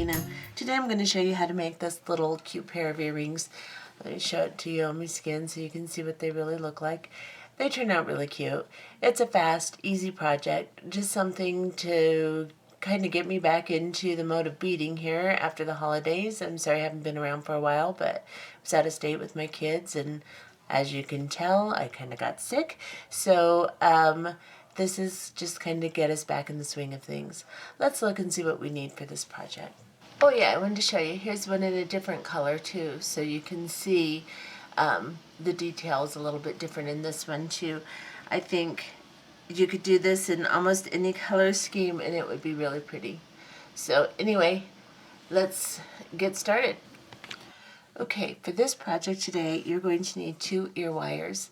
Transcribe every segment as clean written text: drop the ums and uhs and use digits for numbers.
Tina. Today I'm going to show you how to make this little cute pair of earrings. Let me show it to you on my skin so you can see what they really look like. They turn out really cute. It's a fast, easy project, just something to kind of get me back into the mode of beading here after the holidays. I'm sorry I haven't been around for a while, but I was out of state with my kids, and as you can tell, I kind of got sick. So, this is just kind of get us back in the swing of things. Let's look and see what we need for this project. Oh yeah, I wanted to show you. Here's one in a different color too, so you can see the details a little bit different in this one too. I think you could do this in almost any color scheme and it would be really pretty. So anyway, let's get started. Okay, for this project today, you're going to need 2 ear wires.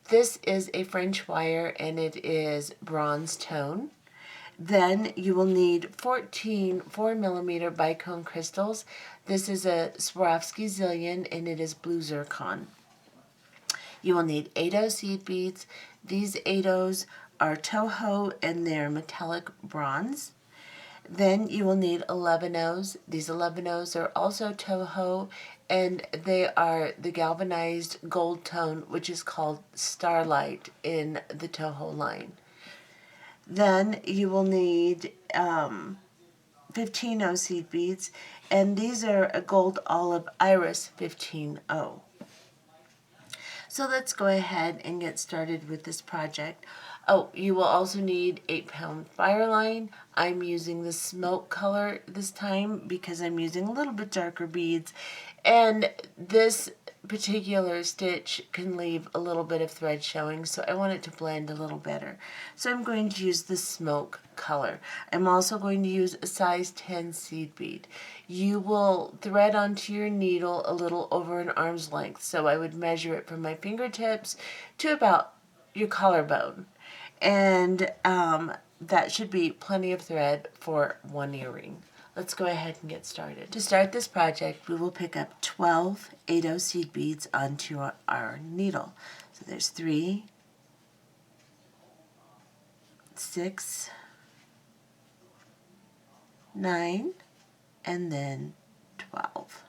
This is a French wire and it is bronze tone. Then you will need 14 4mm bicone crystals. This is a Swarovski Zillion and it is blue zircon. You will need 8O seed beads. These 8Os are Toho and they're metallic bronze. Then you will need 11Os. These 11Os are also Toho and they are the galvanized gold tone, which is called Starlight in the Toho line. Then you will need 15O seed beads, and these are a gold olive iris 15O. So let's go ahead and get started with this project. Oh, you will also need 8-pound Fireline. I'm using the smoke color this time because I'm using a little bit darker beads, and this particular stitch can leave a little bit of thread showing, so I want it to blend a little better. So I'm going to use the smoke color. I'm also going to use a size 10 seed bead. You will thread onto your needle a little over an arm's length, so I would measure it from my fingertips to about your collarbone, and that should be plenty of thread for one earring. Let's go ahead and get started. To start this project, we will pick up 12 8O seed beads onto our needle. So there's 3, 6, 9, and then 12.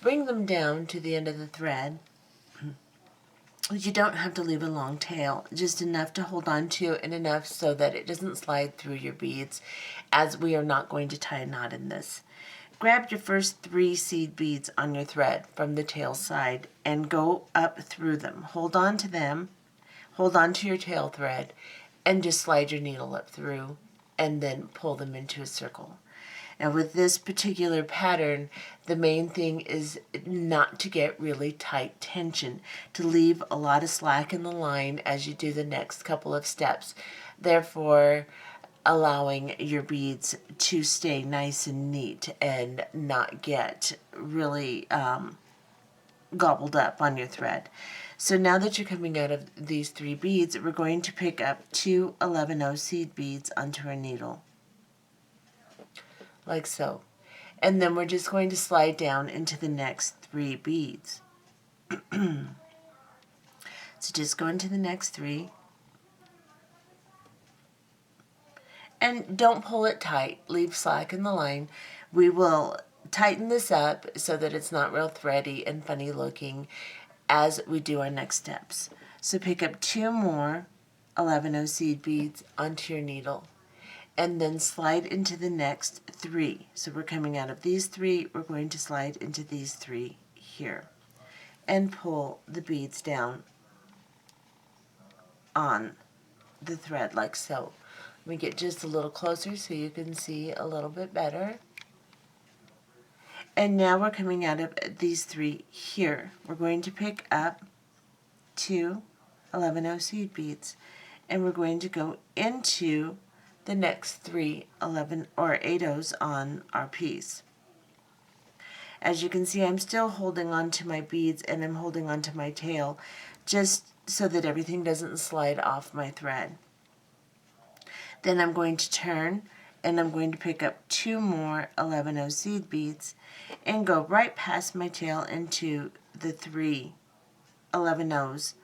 Bring them down to the end of the thread. You don't have to leave a long tail, just enough to hold on to and enough so that it doesn't slide through your beads, as we are not going to tie a knot in this. Grab your first 3 seed beads on your thread from the tail side and go up through them. Hold on to them, hold on to your tail thread, and just slide your needle up through and then pull them into a circle. Now with this particular pattern, the main thing is not to get really tight tension, to leave a lot of slack in the line as you do the next couple of steps, therefore allowing your beads to stay nice and neat and not get really gobbled up on your thread. So now that you're coming out of these 3 beads, we're going to pick up 2 11O seed beads onto our needle, like so. And then we're just going to slide down into the next 3 beads. So just go into the next 3. And don't pull it tight. Leave slack in the line. We will tighten this up so that it's not real thready and funny looking as we do our next steps. So pick up 2 more 11O seed beads onto your needle, and then slide into the next 3. So we're coming out of these 3, we're going to slide into these 3 here, and pull the beads down on the thread like so. Let me get just a little closer so you can see a little bit better. And now we're coming out of these 3 here. We're going to pick up 2 11O seed beads, and we're going to go into the next 3 11 or 8Os on our piece. As you can see, I'm still holding on to my beads and I'm holding on to my tail just so that everything doesn't slide off my thread. Then I'm going to turn and I'm going to pick up 2 more 11O seed beads and go right past my tail into the 3 11Os,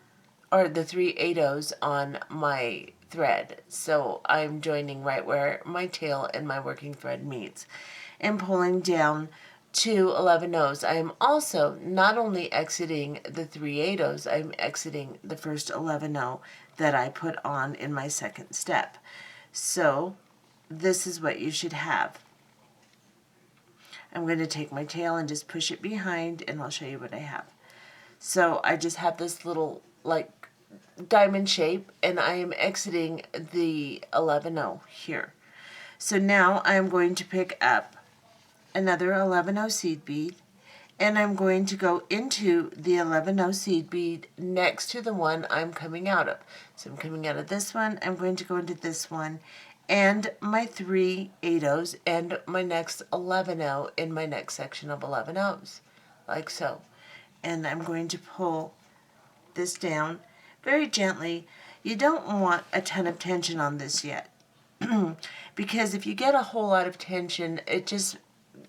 or the 3 8Os on my thread. So I'm joining right where my tail and my working thread meets and pulling down to 11 O's. I am also not only exiting the 3/8 O's, I'm exiting the first 11 O that I put on in my second step. So this is what you should have. I'm going to take my tail and just push it behind, and I'll show you what I have. So I just have this little like diamond shape, and I am exiting the 11 O here. So now I'm going to pick up another 11 O seed bead, and I'm going to go into the 11 O seed bead next to the one I'm coming out of. So I'm coming out of this one, I'm going to go into this one, and my 3/8 O's and my next 11 O in my next section of 11 O's, like so. And I'm going to pull this down very gently. You don't want a ton of tension on this yet, because if you get a whole lot of tension, it just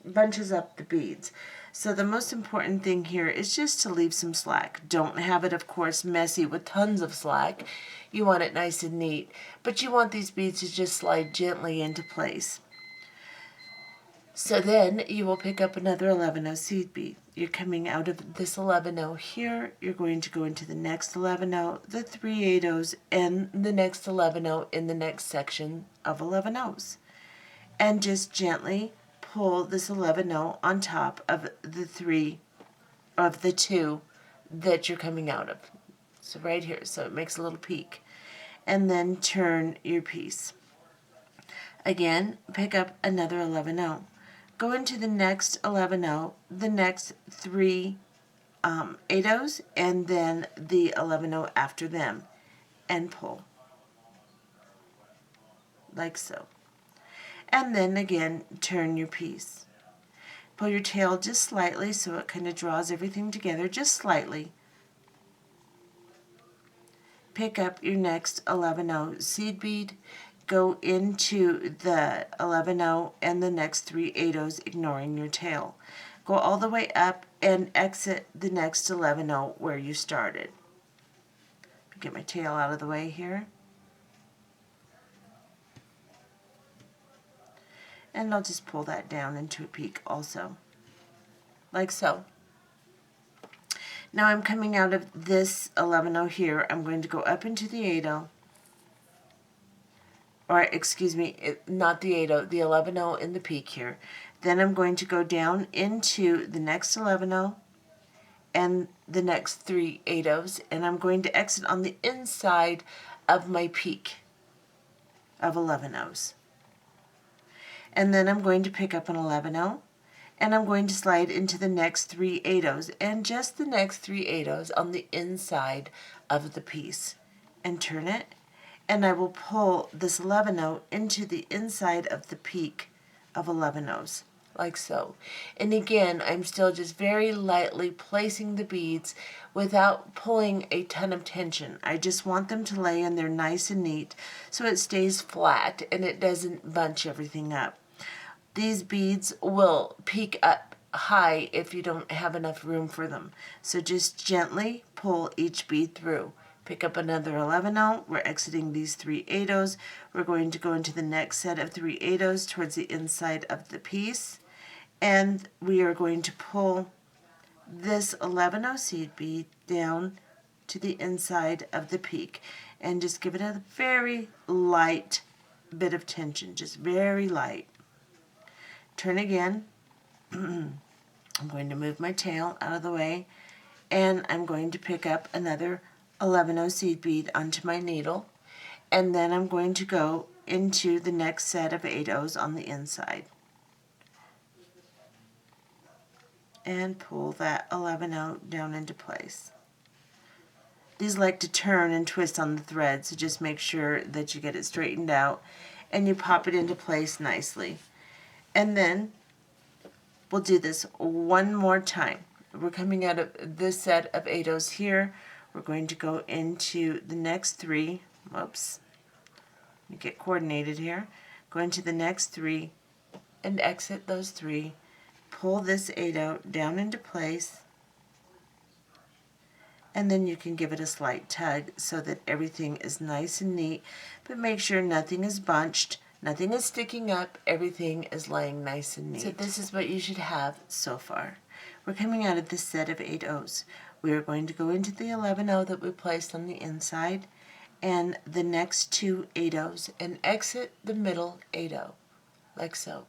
bunches up the beads. So the most important thing here is just to leave some slack. Don't have it, of course, messy with tons of slack. You want it nice and neat, but you want these beads to just slide gently into place. So then you will pick up another 11 O seed bead. You're coming out of this 11 O here. You're going to go into the next 11 O, the 3/8 O's, and the next 11 O in the next section of 11 O's. And just gently pull this 11 O on top of the two that you're coming out of. So right here, so it makes a little peak. And then turn your piece. Again, pick up another 11 O. Go into the next 11 O, the next 3/8 O's, and then the 11 O after them, and pull, like so. And then again, turn your piece. Pull your tail just slightly so it kind of draws everything together, just slightly. Pick up your next 11 O seed bead, go into the 11 O and the next 3/8 O's, ignoring your tail. Go all the way up and exit the next 11 O where you started. Get my tail out of the way here. And I'll just pull that down into a peak also, like so. Now I'm coming out of this 11 O here. I'm going to go up into the 8 O, or excuse me, not the 8 O, the 11 O in the peak here. Then I'm going to go down into the next 11 O and the next 3/8 O's, and I'm going to exit on the inside of my peak of 11 O's. And then I'm going to pick up an 11 O, and I'm going to slide into the next 3/8 O's, and just the next 3/8 O's on the inside of the piece, and turn it, and I will pull this 11 O into the inside of the peak of 11 O's, like so. And again, I'm still just very lightly placing the beads without pulling a ton of tension. I just want them to lay in there nice and neat so it stays flat and it doesn't bunch everything up. These beads will peak up high if you don't have enough room for them. So just gently pull each bead through. Pick up another 11 O. We're exiting these 3/8 O's. We're going to go into the next set of 3/8 O's towards the inside of the piece. And we are going to pull this 11 O seed bead down to the inside of the peak and just give it a very light bit of tension, just very light. Turn again. I'm going to move my tail out of the way, and I'm going to pick up another 11 O seed bead onto my needle, and then I'm going to go into the next set of 8 O's on the inside and pull that 11 O down into place. These like to turn and twist on the thread, so just make sure that you get it straightened out and you pop it into place nicely. And then we'll do this one more time. We're coming out of this set of 8 O's here. We're going to go into the next 3. Whoops. Let me get coordinated here. Go into the next 3 and exit those 3. Pull this 8 O down into place and then you can give it a slight tug so that everything is nice and neat, but make sure nothing is bunched, nothing is sticking up, everything is laying nice and neat. So this is what you should have so far. We're coming out of this set of 8 O's. We are going to go into the 11 O that we placed on the inside and the next 2 8 O's and exit the middle 8 O, like so.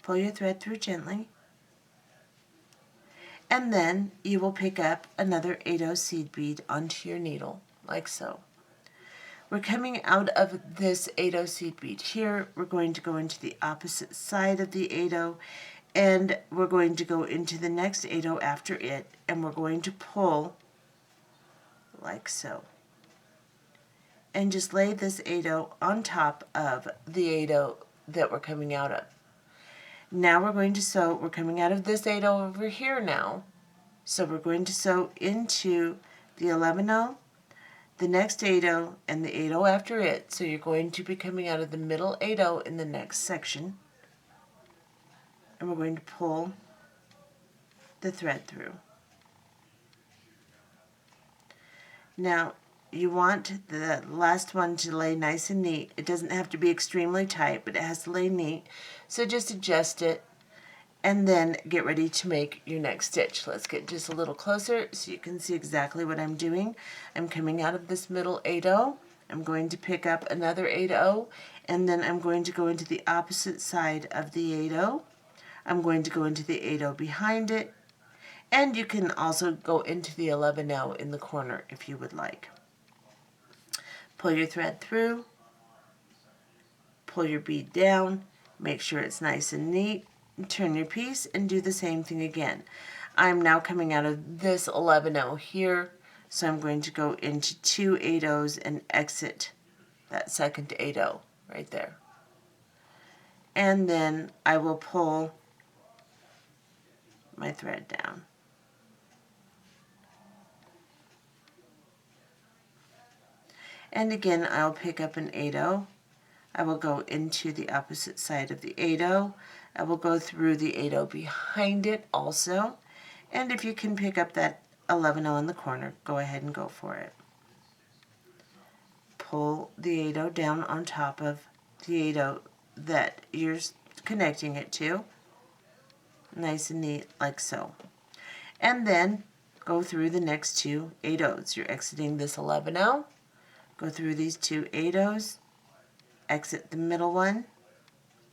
Pull your thread through gently, and then you will pick up another 8 O seed bead onto your needle, like so. We're coming out of this 8 O seed bead here. We're going to go into the opposite side of the 8 O, and we're going to go into the next 8 O after it, and we're going to pull like so. And just lay this 8 O on top of the 8 O that we're coming out of. Now we're going to sew, we're coming out of this 8 O over here now. So we're going to sew into the 11 O, the next 8 O, and the 8 O after it. So you're going to be coming out of the middle 8 O in the next section. And we're going to pull the thread through. Now, you want the last one to lay nice and neat. It doesn't have to be extremely tight, but it has to lay neat. So just adjust it and then get ready to make your next stitch. Let's get just a little closer so you can see exactly what I'm doing. I'm coming out of this middle 8 O. I'm going to pick up another 8 O, and then I'm going to go into the opposite side of the 8 O. I'm going to go into the 8 O behind it, and you can also go into the 11 O in the corner if you would like. Pull your thread through, pull your bead down, make sure it's nice and neat, and turn your piece and do the same thing again. I'm now coming out of this 11 O here, so I'm going to go into 2 8 O's and exit that second 8 O right there. And then I will pull my thread down. And again, I'll pick up an 8 O. I will go into the opposite side of the 8 O. I will go through the 8 O behind it also. And if you can pick up that 11 O in the corner, go ahead and go for it. Pull the 8 O down on top of the 8 O that you're connecting it to. Nice and neat, like so. And then go through the next 2 8 O's. You're exiting this 11 O. Go through these 2 8 O's, exit the middle one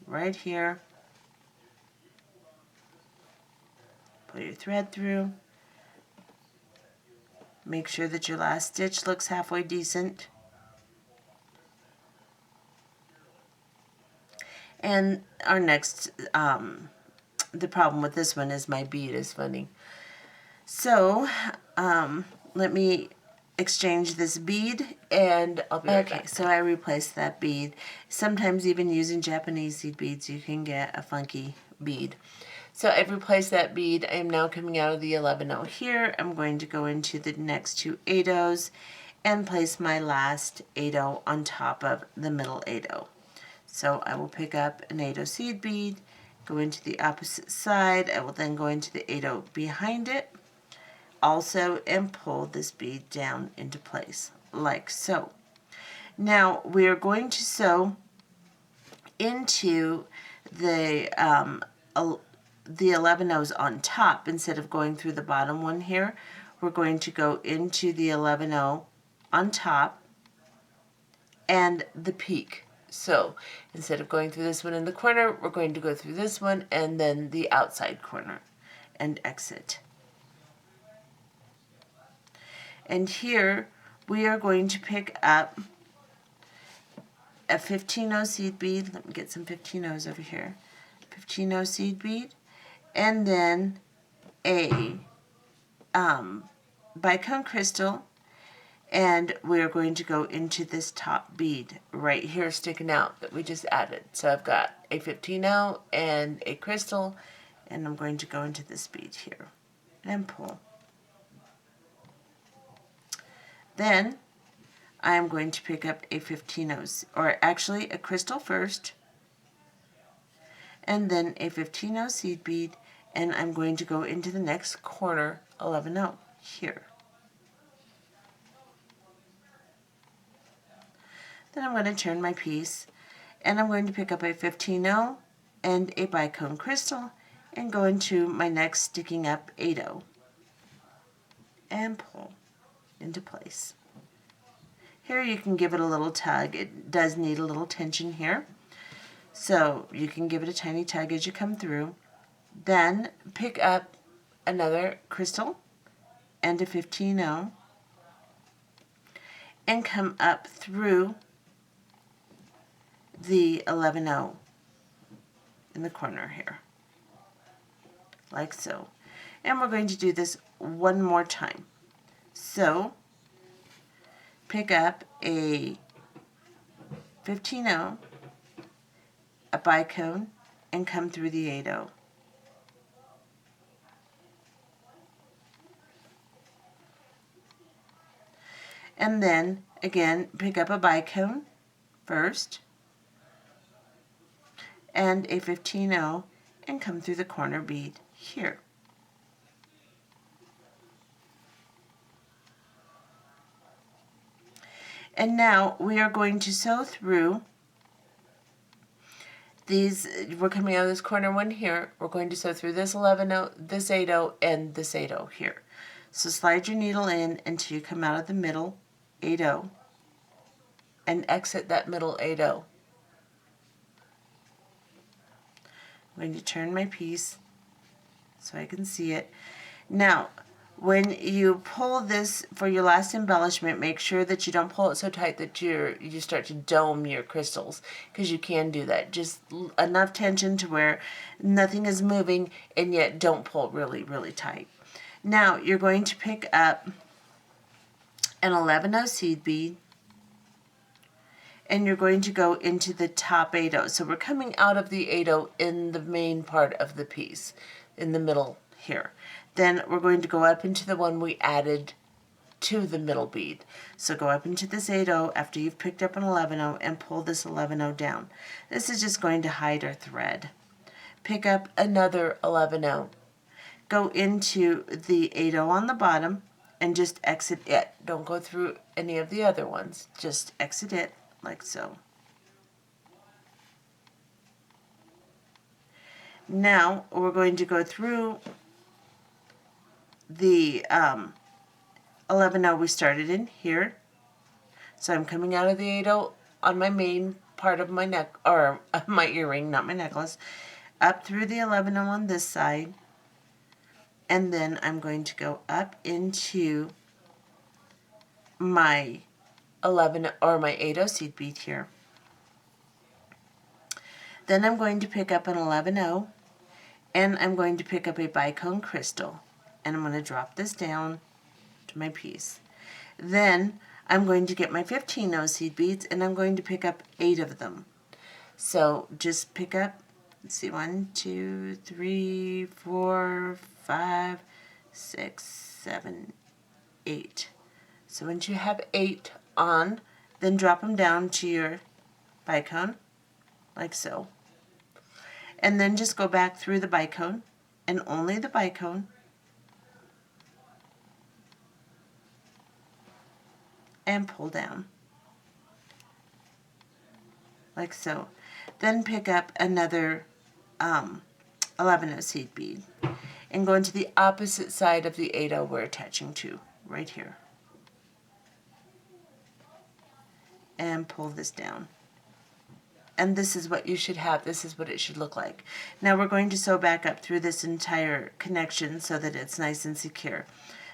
right here, pull your thread through, make sure that your last stitch looks halfway decent, and our next, the problem with this one is my bead is funny. So let me exchange this bead and I'll be right back. So I replaced that bead. Sometimes even using Japanese seed beads you can get a funky bead. So I've replaced that bead. I am now coming out of the 11 O here. I'm going to go into the next 2 8 O's and place my last 8 O on top of the middle 8 O. So I will pick up an 8 O seed bead, go into the opposite side. I will then go into the 8 O behind it also and pull this bead down into place like so. Now we are going to sew into the 11 O's on top. Instead of going through the bottom one here, we're going to go into the 11 O on top and the peak. So instead of going through this one in the corner, we're going to go through this one and then the outside corner and exit. And here we are going to pick up a 15 O seed bead. Let me get some 15 O's over here. 15 O seed bead, and then a bicone crystal, and we're going to go into this top bead right here sticking out that we just added. So I've got a 15 O and a crystal, and I'm going to go into this bead here and pull. Then I'm going to pick up a 15 O's, or actually a crystal first, and then a 15 O seed bead, and I'm going to go into the next corner 11-0 here. Then I'm going to turn my piece, and I'm going to pick up a 15-0 and a bicone crystal and go into my next sticking up 8-0 and pull into place. Here you can give it a little tug. It does need a little tension here, so you can give it a tiny tug as you come through. Then pick up another crystal and a 15-0 and come up through the 11-0 in the corner here, like so. And we're going to do this one more time. So pick up a 15-0, a bicone, and come through the 8-0. And then again pick up a bicone first and a 15-0 and come through the corner bead here. And now we are going to sew through these. We're coming out of this corner one here. We're going to sew through this 11-0, this 8-0, and this 8-0 here. So slide your needle in until you come out of the middle 8-0 and exit that middle 8-0. I'm going to turn my piece so I can see it. Now, when you pull this for your last embellishment, make sure that you don't pull it so tight that you start to dome your crystals, because you can do that. Just enough tension to where nothing is moving, and yet don't pull really, really tight. Now, you're going to pick up an 11-0 seed bead, and you're going to go into the top 8-0. So we're coming out of the 8-0 in the main part of the piece, in the middle here. Then we're going to go up into the one we added to the middle bead. So go up into this 8-0 after you've picked up an 11-0 and pull this 11-0 down. This is just going to hide our thread. Pick up another 11-0. Go into the 8-0 on the bottom and just exit it. Don't go through any of the other ones. Just exit it like so. Now we're going to go through the 11-0 we started in here. So I'm coming out of the 8-0 on my main part of my neck, or my earring, not my necklace, up through the 11-0 on this side, and then I'm going to go up into my 11 or my 8-0 seed bead here. Then I'm going to pick up an 11-0, and I'm going to pick up a bicone crystal, and I'm going to drop this down to my piece. Then I'm going to get my 15-0 seed beads, and I'm going to pick up 8 of them. So just pick up, let's see, 1, 2, 3, 4, 5, 6, 7, 8. So once you have 8 on, then drop them down to your bicone, like so. And then just go back through the bicone, and only the bicone, and pull down, like so. Then pick up another 11-0 seed bead, and go into the opposite side of the 8-0 we're attaching to, right here. And pull this down. And this is what you should have. This is what it should look like. Now we're going to sew back up through this entire connection so that it's nice and secure.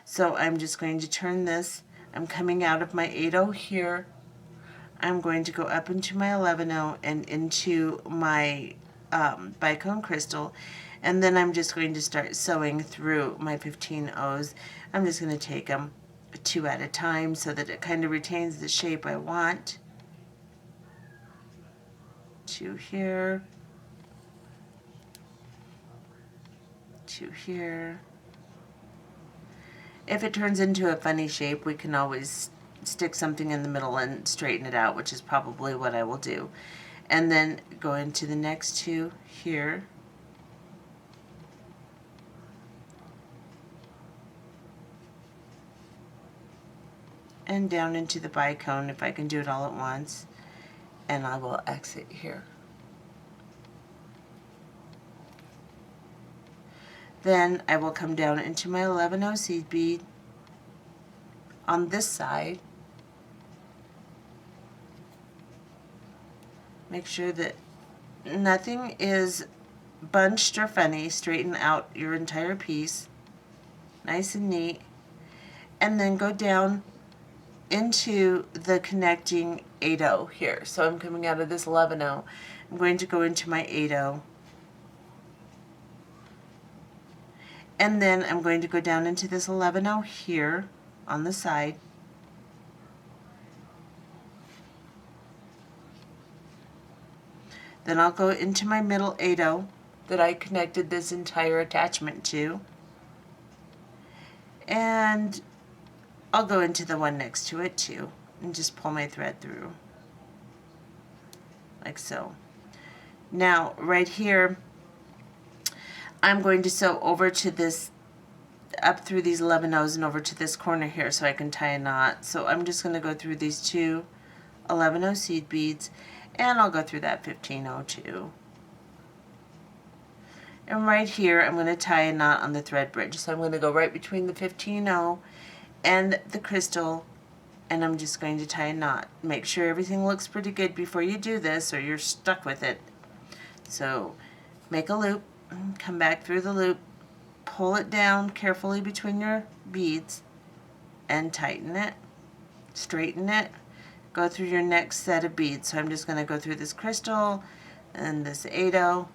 So I'm just going to turn this. I'm coming out of my 8-0 here. I'm going to go up into my 11-0 and into my bicone crystal. And then I'm just going to start sewing through my 15-0s. I'm just going to take them 2 at a time so that it kind of retains the shape I want. 2 here, 2 here. If it turns into a funny shape, we can always stick something in the middle and straighten it out, which is probably what I will do. And then go into the next 2 here. and down into the bicone if I can do it all at once, and I will exit here. Then I will come down into my 11-0 seed bead on this side. Make sure that nothing is bunched or funny. Straighten out your entire piece, nice and neat, and then go down into the connecting 8-0 here. So I'm coming out of this 11-0. I'm going to go into my 8-0. And then I'm going to go down into this 11-0 here on the side. Then I'll go into my middle 8-0 that I connected this entire attachment to. And I'll go into the one next to it too and just pull my thread through like so. Now right here I'm going to sew over to this, up through these 11-0s and over to this corner here so I can tie a knot. So I'm just going to go through these two 11-0 seed beads, and I'll go through that 15-0 too. And right here I'm going to tie a knot on the thread bridge. So I'm going to go right between the 15-0 and the crystal, and I'm just going to tie a knot. Make sure everything looks pretty good before you do this or you're stuck with it. So make a loop, come back through the loop, pull it down carefully between your beads and tighten it, straighten it, go through your next set of beads. So I'm just going to go through this crystal and this 8-0,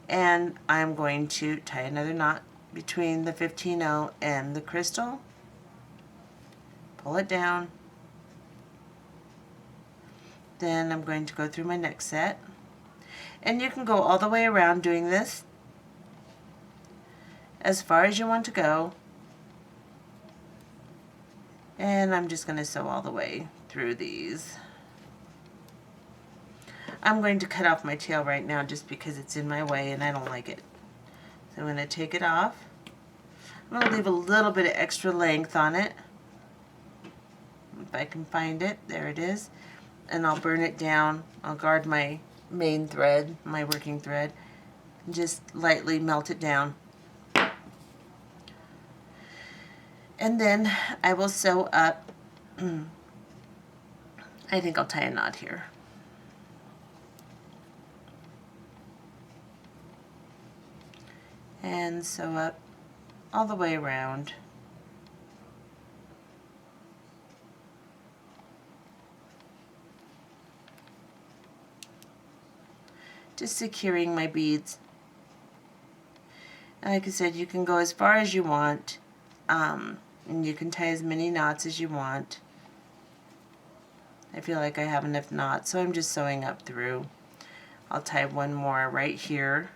and I'm going to tie another knot between the 15-0 and the crystal, pull it down, then I'm going to go through my next set. And you can go all the way around doing this as far as you want to go. And I'm just going to sew all the way through these. I'm going to cut off my tail right now just because it's in my way and I don't like it. So I'm going to take it off. I'm going to leave a little bit of extra length on it. If I can find it, there it is. And I'll burn it down. I'll guard my main thread, my working thread, and just lightly melt it down. And then I will sew up, I think I'll tie a knot here. And sew up all the way around. Just securing my beads. And like I said, you can go as far as you want, and you can tie as many knots as you want. I feel like I have enough knots, so I'm just sewing up through. I'll tie one more right here.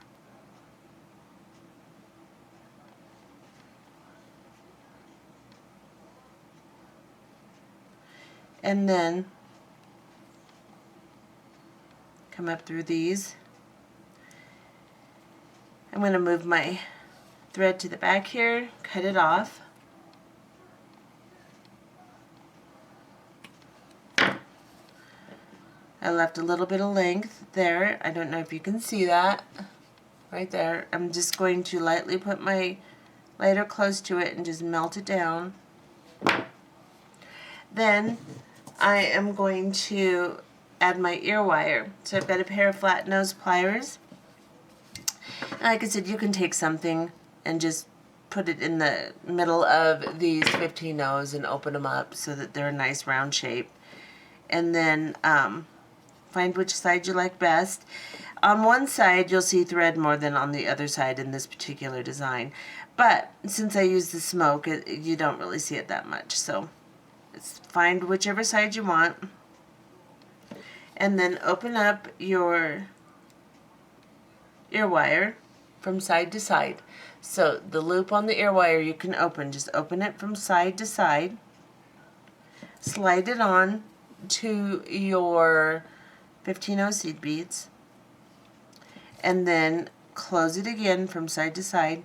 And then come up through these. I'm going to move my thread to the back here, cut it off. I left a little bit of length there. I don't know if you can see that. Right there. I'm just going to lightly put my lighter close to it and just melt it down. Then I am going to add my ear wire. So I've got a pair of flat nose pliers. And like I said, you can take something and just put it in the middle of these 15-0s and open them up so that they're a nice round shape. And then find which side you like best. On one side you'll see thread more than on the other side in this particular design. But since I use the smoke, you don't really see it that much. So find whichever side you want. And then open up your ear wire from side to side. So the loop on the ear wire you can open. Just open it from side to side. Slide it on to your 15-0 seed beads. And then close it again from side to side.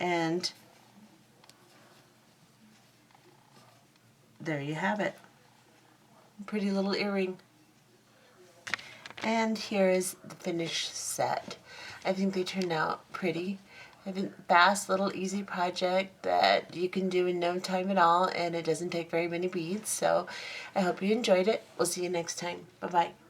And there you have it. Pretty little earring. And here is the finished set. I think they turned out pretty. I think fast, little, easy project that you can do in no time at all, and it doesn't take very many beads. So I hope you enjoyed it. We'll see you next time. Bye-bye.